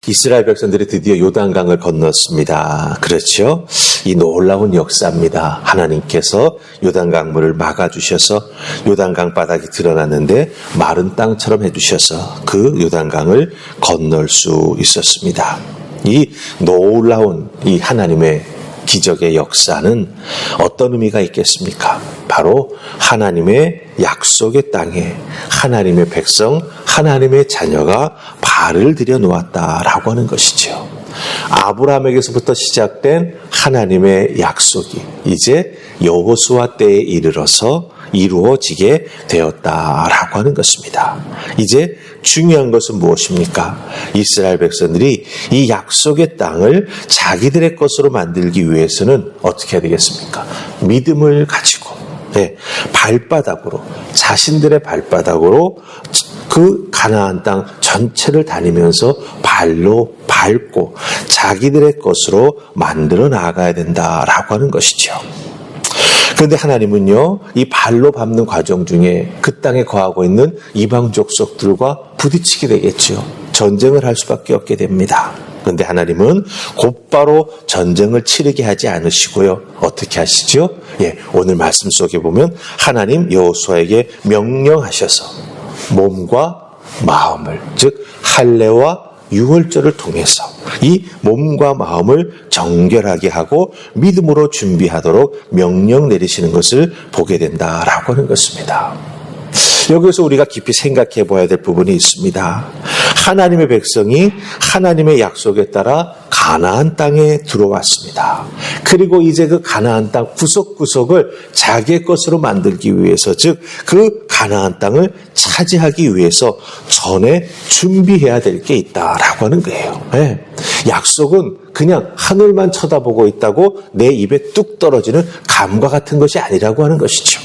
이스라엘 백성들이 드디어 요단강을 건넜습니다. 그렇죠? 이 놀라운 역사입니다. 하나님께서 요단강물을 막아주셔서 요단강 바닥이 드러났는데 마른 땅처럼 해주셔서 그 요단강을 건널 수 있었습니다. 이 놀라운 이 하나님의 기적의 역사는 어떤 의미가 있겠습니까? 바로 하나님의 약속의 땅에 하나님의 백성, 하나님의 자녀가 발을 들여 놓았다라고 하는 것이죠. 아브라함에게서부터 시작된 하나님의 약속이 이제 여호수아 때에 이르러서 이루어지게 되었다라고 하는 것입니다. 이제 중요한 것은 무엇입니까? 이스라엘 백성들이 이 약속의 땅을 자기들의 것으로 만들기 위해서는 어떻게 해야 되겠습니까? 믿음을 가지고 발바닥으로, 자신들의 발바닥으로 그 가나안 땅 전체를 다니면서 발로 밟고 자기들의 것으로 만들어 나가야 된다라고 하는 것이죠. 그런데 하나님은요, 이 발로 밟는 과정 중에 그 땅에 거하고 있는 이방 족속들과 부딪히게 되겠죠. 전쟁을 할 수밖에 없게 됩니다. 그런데 하나님은 곧바로 전쟁을 치르게 하지 않으시고요. 어떻게 하시죠? 오늘 말씀 속에 보면 하나님 여호수아에게 명령하셔서 몸과 마음을, 즉 할례와 유월절을 통해서 이 몸과 마음을 정결하게 하고 믿음으로 준비하도록 명령 내리시는 것을 보게 된다라고 하는 것입니다. 여기서 우리가 깊이 생각해 봐야 될 부분이 있습니다. 하나님의 백성이 하나님의 약속에 따라 가나안 땅에 들어왔습니다. 그리고 이제 그 가나안 땅 구석구석을 자기의 것으로 만들기 위해서, 즉 그 가나안 땅을 차지하기 위해서 전에 준비해야 될 게 있다라고 하는 거예요. 약속은 그냥 하늘만 쳐다보고 있다고 내 입에 뚝 떨어지는 감과 같은 것이 아니라고 하는 것이죠.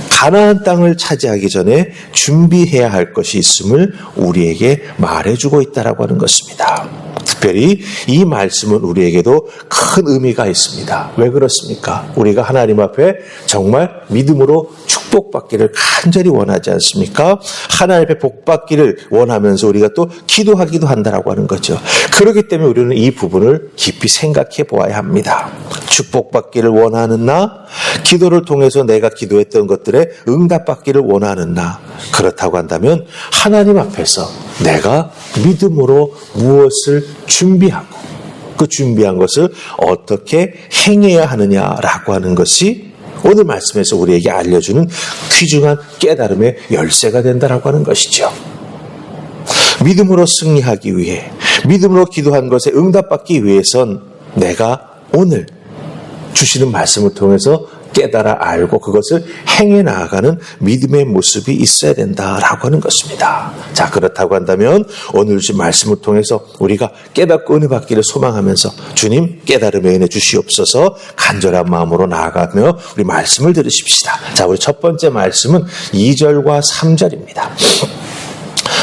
가나안 땅을 차지하기 전에 준비해야 할 것이 있음을 우리에게 말해주고 있다라고 하는 것입니다. 특별히 이 말씀은 우리에게도 큰 의미가 있습니다. 왜 그렇습니까? 우리가 하나님 앞에 정말 믿음으로 축복받기를 간절히 원하지 않습니까? 하나님 앞에 복받기를 원하면서 우리가 또 기도하기도 한다라고 하는 거죠. 그렇기 때문에 우리는 이 부분을 깊이 생각해 보아야 합니다. 축복받기를 원하는 나, 기도를 통해서 내가 기도했던 것들에 응답받기를 원하는 나, 그렇다고 한다면 하나님 앞에서 내가 믿음으로 무엇을 준비하고 그 준비한 것을 어떻게 행해야 하느냐라고 하는 것이 오늘 말씀에서 우리에게 알려주는 귀중한 깨달음의 열쇠가 된다라고 하는 것이죠. 믿음으로 승리하기 위해, 믿음으로 기도한 것에 응답받기 위해선 내가 오늘 주시는 말씀을 통해서 깨달아 알고 그것을 행해 나아가는 믿음의 모습이 있어야 된다라고 하는 것입니다. 자, 그렇다고 한다면 오늘 주신 말씀을 통해서 우리가 깨닫고 은혜 받기를 소망하면서 주님 깨달음의 은혜 주시옵소서 간절한 마음으로 나아가며 우리 말씀을 들으십시다. 자, 우리 첫 번째 말씀은 2절과 3절입니다.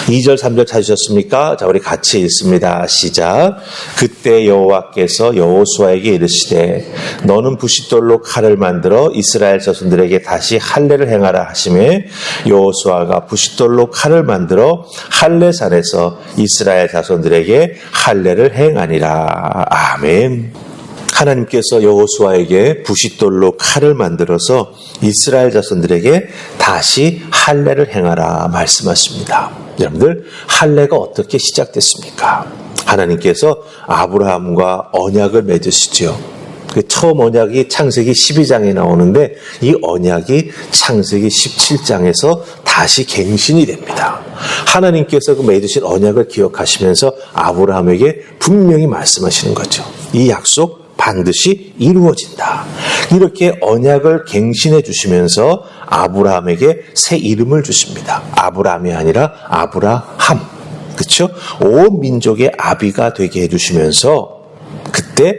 2절 3절 찾으셨습니까? 자, 우리 같이 읽습니다. 시작. 그때 여호와께서 여호수아에게 이르시되 너는 부싯돌로 칼을 만들어 이스라엘 자손들에게 다시 할례를 행하라 하시매 여호수아가 부싯돌로 칼을 만들어 할례산에서 이스라엘 자손들에게 할례를 행하니라. 아멘. 하나님께서 여호수아에게 부싯돌로 칼을 만들어서 이스라엘 자손들에게 다시 할례를 행하라 말씀하십니다. 여러분들, 할례가 어떻게 시작됐습니까? 하나님께서 아브라함과 언약을 맺으시죠. 처음 언약이 창세기 12장에 나오는데 이 언약이 창세기 17장에서 다시 갱신이 됩니다. 하나님께서 그 맺으신 언약을 기억하시면서 아브라함에게 분명히 말씀하시는 거죠. 이 약속 반드시 이루어진다. 이렇게 언약을 갱신해 주시면서 아브라함에게 새 이름을 주십니다. 아브라함이 아니라 아브라함. 그렇죠? 온 민족의 아비가 되게 해주시면서 그때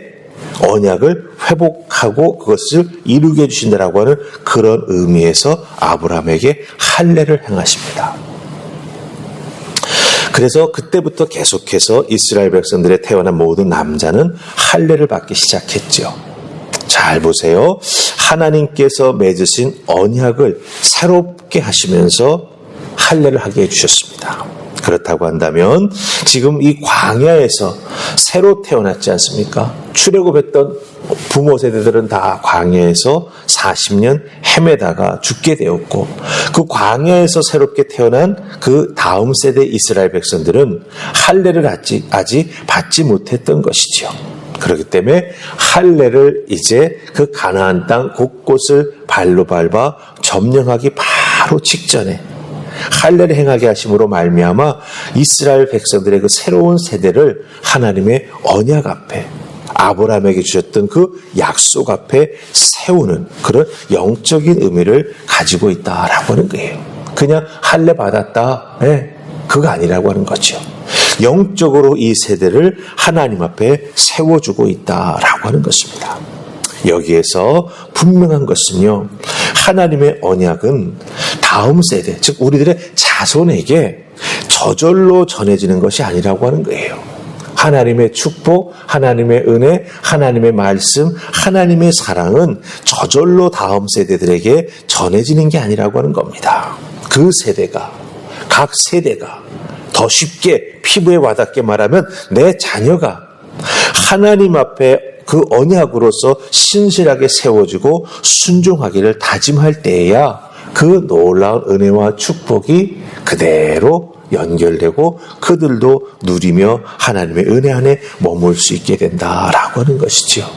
언약을 회복하고 그것을 이루게 해주신다라고 하는 그런 의미에서 아브라함에게 할례를 행하십니다. 그래서 그때부터 계속해서 이스라엘 백성들의 태어난 모든 남자는 할례를 받기 시작했죠. 잘 보세요. 하나님께서 맺으신 언약을 새롭게 하시면서 할례를 하게 해주셨습니다. 그렇다고 한다면 지금 이 광야에서 새로 태어났지 않습니까? 출애굽했던 부모 세대들은 다 광야에서 40년 헤매다가 죽게 되었고, 그 광야에서 새롭게 태어난 그 다음 세대 이스라엘 백성들은 할례를 아직 받지 못했던 것이지요. 그렇기 때문에 할례를 이제 그 가나안 땅 곳곳을 발로 밟아 점령하기 바로 직전에 할례를 행하게 하심으로 말미암아 이스라엘 백성들의 그 새로운 세대를 하나님의 언약 앞에, 아브라함에게 주셨던 그 약속 앞에 세우는 그런 영적인 의미를 가지고 있다라고 하는 거예요. 그냥 할례 받았다, 그거 아니라고 하는 거죠. 영적으로 이 세대를 하나님 앞에 세워주고 있다라고 하는 것입니다. 여기에서 분명한 것은요, 하나님의 언약은 다음 세대, 즉 우리들의 자손에게 저절로 전해지는 것이 아니라고 하는 거예요. 하나님의 축복, 하나님의 은혜, 하나님의 말씀, 하나님의 사랑은 저절로 다음 세대들에게 전해지는 게 아니라고 하는 겁니다. 그 세대가, 각 세대가 더 쉽게 피부에 와닿게 말하면 내 자녀가 하나님 앞에 그 언약으로서 신실하게 세워지고 순종하기를 다짐할 때에야 그 놀라운 은혜와 축복이 그대로 연결되고 그들도 누리며 하나님의 은혜 안에 머물 수 있게 된다라고 하는 것이죠.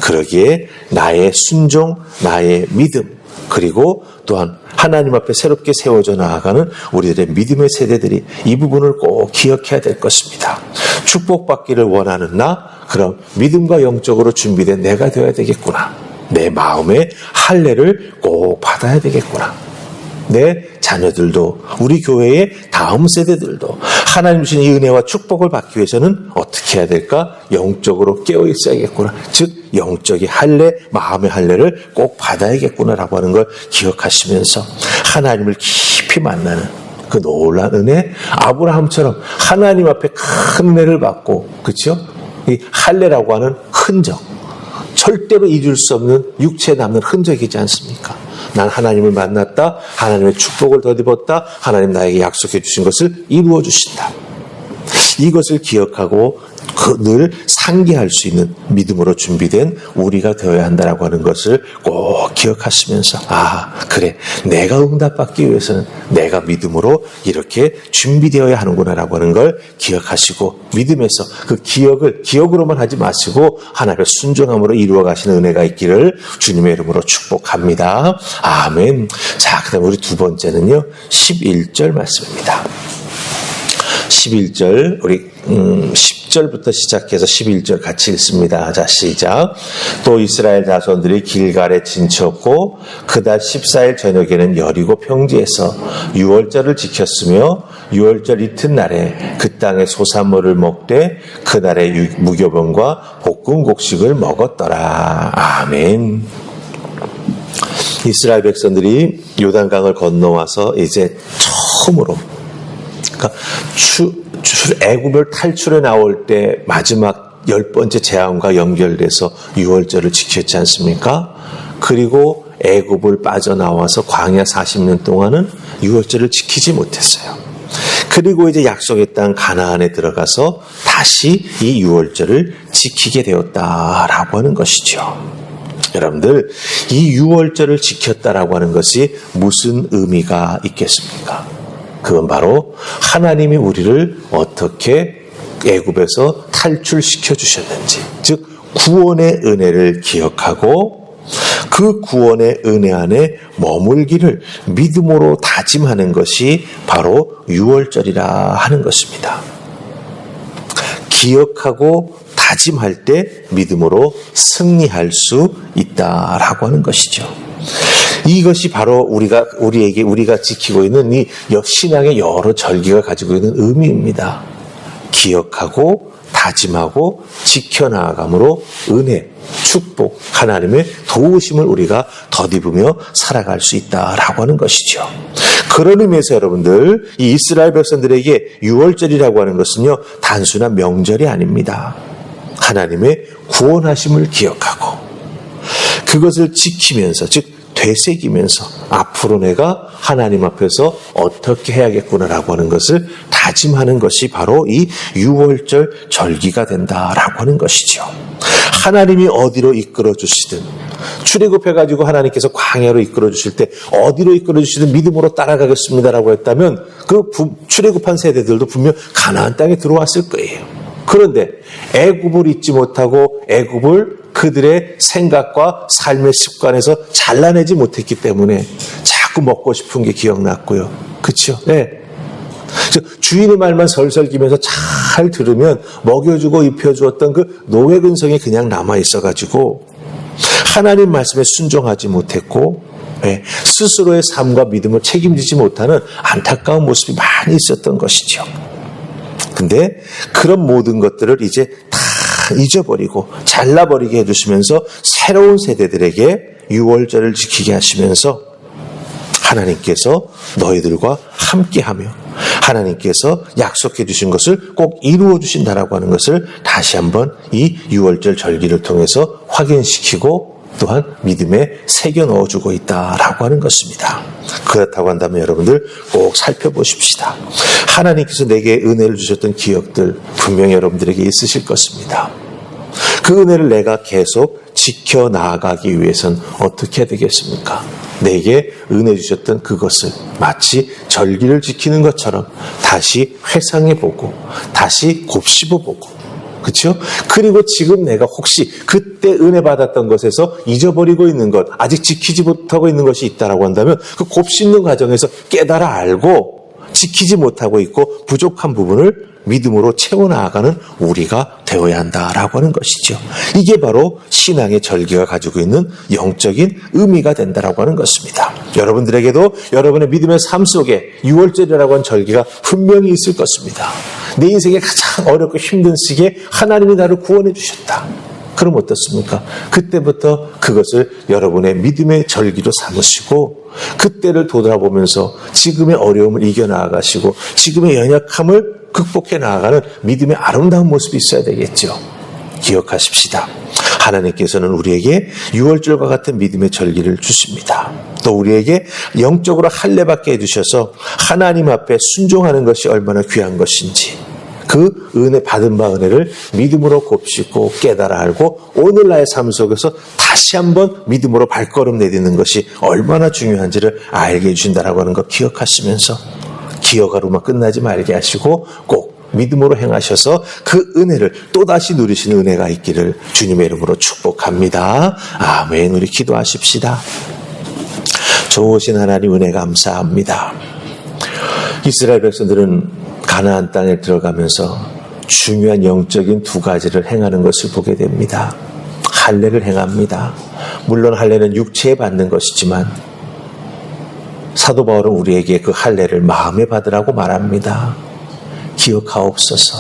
그러기에 나의 순종, 나의 믿음, 그리고 또한 하나님 앞에 새롭게 세워져 나아가는 우리들의 믿음의 세대들이 이 부분을 꼭 기억해야 될 것입니다. 축복받기를 원하는 나, 그럼 믿음과 영적으로 준비된 내가 되어야 되겠구나. 내 마음의 할례를 꼭 받아야 되겠구나. 내 자녀들도, 우리 교회의 다음 세대들도 하나님 주신 이 은혜와 축복을 받기 위해서는 어떻게 해야 될까? 영적으로 깨어 있어야겠구나. 즉 영적인 할례, 마음의 할례를 꼭 받아야겠구나라고 하는 걸 기억하시면서 하나님을 깊이 만나는 그 놀라운 은혜, 아브라함처럼 하나님 앞에 큰 은혜를 받고, 그렇죠? 이 할례라고 하는 흔적, 절대로 잊을 수 없는 육체에 남는 흔적이지 않습니까? 난 하나님을 만났다, 하나님의 축복을 덧입었다, 하나님 나에게 약속해 주신 것을 이루어 주신다. 이것을 기억하고 늘 상기할 수 있는 믿음으로 준비된 우리가 되어야 한다라고 하는 것을 꼭 기억하시면서, 그래, 내가 응답받기 위해서는 내가 믿음으로 이렇게 준비되어야 하는구나라고 하는 걸 기억하시고, 믿음에서 그 기억으로만 하지 마시고 하나님의 순종함으로 이루어 가시는 은혜가 있기를 주님의 이름으로 축복합니다. 아멘. 자, 그 다음 우리 두 번째는요, 11절 말씀입니다. 11절, 우리 10절부터 시작해서 11절 같이 읽습니다. 자, 시작. 또 이스라엘 자손들이 길갈에 진쳤고 그달 14일 저녁에는 여리고 평지에서 유월절을 지켰으며 유월절 이튿날에 그 땅의 소산물을 먹되 그날의 무교병과 볶은 곡식을 먹었더라. 아멘. 이스라엘 백성들이 요단강을 건너와서 이제 처음으로, 그러니까 애굽을 탈출해 나올 때 마지막 10번째 재앙과 연결돼서 유월절을 지켰지 않습니까? 그리고 애굽을 빠져나와서 광야 40년 동안은 유월절을 지키지 못했어요. 그리고 이제 약속의 땅 가나안에 들어가서 다시 이 유월절을 지키게 되었다라고 하는 것이죠. 여러분들, 이 유월절을 지켰다라고 하는 것이 무슨 의미가 있겠습니까? 그건 바로 하나님이 우리를 어떻게 애굽에서 탈출시켜 주셨는지, 즉 구원의 은혜를 기억하고 그 구원의 은혜 안에 머물기를 믿음으로 다짐하는 것이 바로 유월절이라 하는 것입니다. 기억하고 다짐할 때 믿음으로 승리할 수 있다라고 하는 것이죠. 이것이 바로 우리가 지키고 있는 이 신앙의 여러 절기가 가지고 있는 의미입니다. 기억하고 다짐하고 지켜나감으로 은혜, 축복, 하나님의 도우심을 우리가 덧입으며 살아갈 수 있다라고 하는 것이죠. 그런 의미에서 여러분들, 이 이스라엘 백성들에게 유월절이라고 하는 것은요, 단순한 명절이 아닙니다. 하나님의 구원하심을 기억하고 그것을 지키면서, 즉 되새기면서 앞으로 내가 하나님 앞에서 어떻게 해야겠구나라고 하는 것을 다짐하는 것이 바로 이 유월절 절기가 된다라고 하는 것이죠. 하나님이 어디로 이끌어 주시든 출애굽해가지고 하나님께서 광야로 이끌어 주실 때 어디로 이끌어 주시든 믿음으로 따라가겠습니다라고 했다면 그 출애굽한 세대들도 분명 가나안 땅에 들어왔을 거예요. 그런데 애굽을 잊지 못하고 애굽을 그들의 생각과 삶의 습관에서 잘라내지 못했기 때문에 자꾸 먹고 싶은 게 기억났고요. 그렇죠? 네. 주인의 말만 설설기면서 잘 들으면 먹여주고 입혀주었던 그 노예 근성이 그냥 남아있어가지고 하나님 말씀에 순종하지 못했고 스스로의 삶과 믿음을 책임지지 못하는 안타까운 모습이 많이 있었던 것이죠. 근데 그런 모든 것들을 이제 다 잊어버리고 잘라버리게 해주시면서 새로운 세대들에게 유월절을 지키게 하시면서 하나님께서 너희들과 함께하며 하나님께서 약속해 주신 것을 꼭 이루어 주신다라고 하는 것을 다시 한번 이 유월절 절기를 통해서 확인시키고 또한 믿음에 새겨 넣어주고 있다라고 하는 것입니다. 그렇다고 한다면 여러분들 꼭 살펴보십시다. 하나님께서 내게 은혜를 주셨던 기억들 분명히 여러분들에게 있으실 것입니다. 그 은혜를 내가 계속 지켜나가기 위해서는 어떻게 해야 되겠습니까? 내게 은혜 주셨던 그것을 마치 절기를 지키는 것처럼 다시 회상해보고 다시 곱씹어보고 그렇죠? 그리고 지금 내가 혹시 그때 은혜 받았던 것에서 잊어버리고 있는 것, 아직 지키지 못하고 있는 것이 있다라고 한다면 그 곱씹는 과정에서 깨달아 알고 지키지 못하고 있고 부족한 부분을 믿음으로 채워나가는 우리가 되어야 한다라고 하는 것이죠. 이게 바로 신앙의 절기가 가지고 있는 영적인 의미가 된다라고 하는 것입니다. 여러분들에게도 여러분의 믿음의 삶 속에 유월절이라고 하는 절기가 분명히 있을 것입니다. 내 인생의 가장 어렵고 힘든 시기에 하나님이 나를 구원해 주셨다. 그럼 어떻습니까? 그때부터 그것을 여러분의 믿음의 절기로 삼으시고 그때를 돌아보면서 지금의 어려움을 이겨나가시고 지금의 연약함을 극복해 나아가는 믿음의 아름다운 모습이 있어야 되겠죠. 기억하십시다. 하나님께서는 우리에게 유월절과 같은 믿음의 절기를 주십니다. 또 우리에게 영적으로 할례받게 해주셔서 하나님 앞에 순종하는 것이 얼마나 귀한 것인지 그 은혜 받은 바 은혜를 믿음으로 곱씹고 깨달아 알고 오늘 나의 삶 속에서 다시 한번 믿음으로 발걸음 내딛는 것이 얼마나 중요한지를 알게 해주신다라고 하는 것 기억하시면서 기억하로만 끝나지 말게 하시고 꼭 믿음으로 행하셔서 그 은혜를 또다시 누리시는 은혜가 있기를 주님의 이름으로 축복합니다. 아멘. 우리 기도하십시다. 좋으신 하나님 은혜 감사합니다. 이스라엘 백성들은 가나안 땅에 들어가면서 중요한 영적인 두 가지를 행하는 것을 보게 됩니다. 할례를 행합니다. 물론 할례는 육체에 받는 것이지만 사도 바울은 우리에게 그 할례를 마음에 받으라고 말합니다. 기억하옵소서.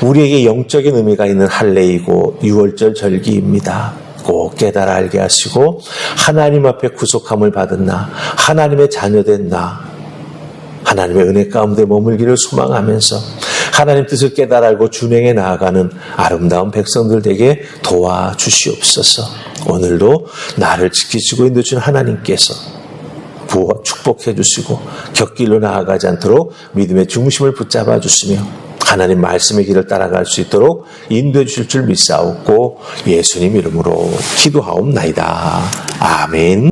우리에게 영적인 의미가 있는 할례이고 유월절 절기입니다. 꼭 깨달아 알게 하시고 하나님 앞에 구속함을 받은 나, 하나님의 자녀된 나, 하나님의 은혜 가운데 머물기를 소망하면서 하나님 뜻을 깨달아 알고 준행해 나아가는 아름다운 백성들 되게 도와주시옵소서. 오늘도 나를 지키시고 인도주신 하나님께서 축복해 주시고 곁길로 나아가지 않도록 믿음의 중심을 붙잡아 주시며 하나님 말씀의 길을 따라갈 수 있도록 인도해 주실 줄 믿사옵고 예수님 이름으로 기도하옵나이다. 아멘.